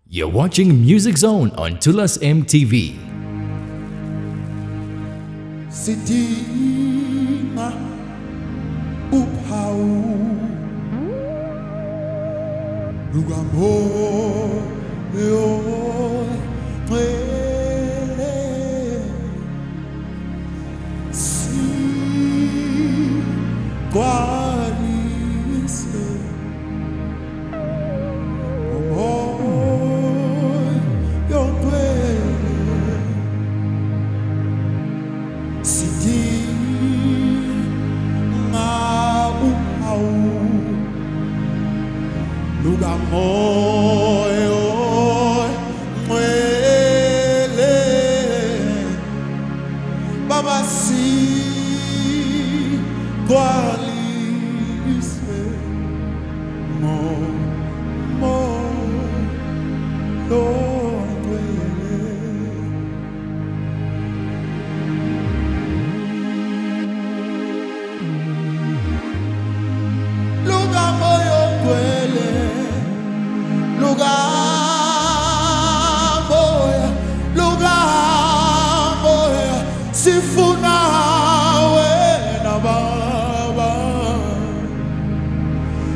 You're watching Music Zone on Tulas MTV. Sidinga uphawu lukamoyo ngcwele sigcwalise umoya ngcwele sidinga uphawu lukamoyo ngcwele Baba sigcwalise moyo ngcwele lukamoyo ngcwele lukamoya sifuna wena Baba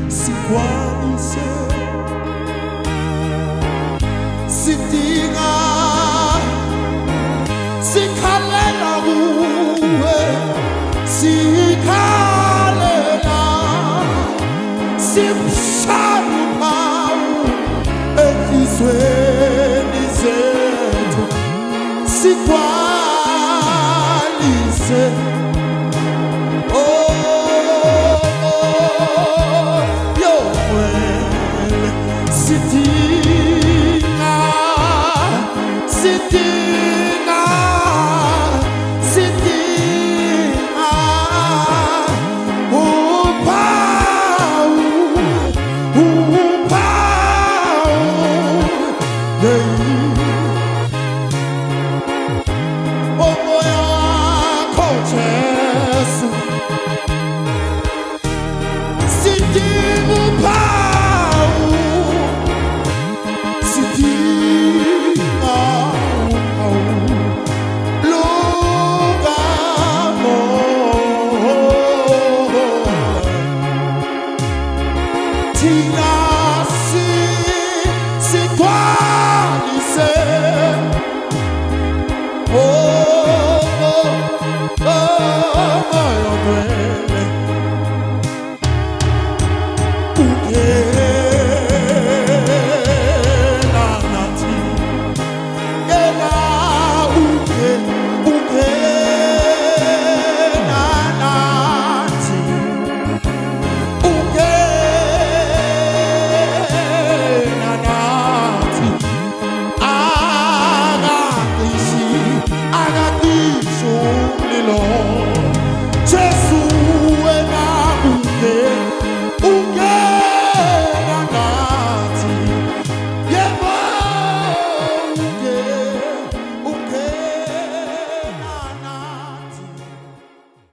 sigcwalise sidinga sikhalela kuwe sikhalela simshaya uphawu enhlizweni zethu sigcwalise yongcwele sidinga umoya wakho Jesu sidinga uphawu sidinga uphawu lukamoya thina sigcwalise moyo ngcwele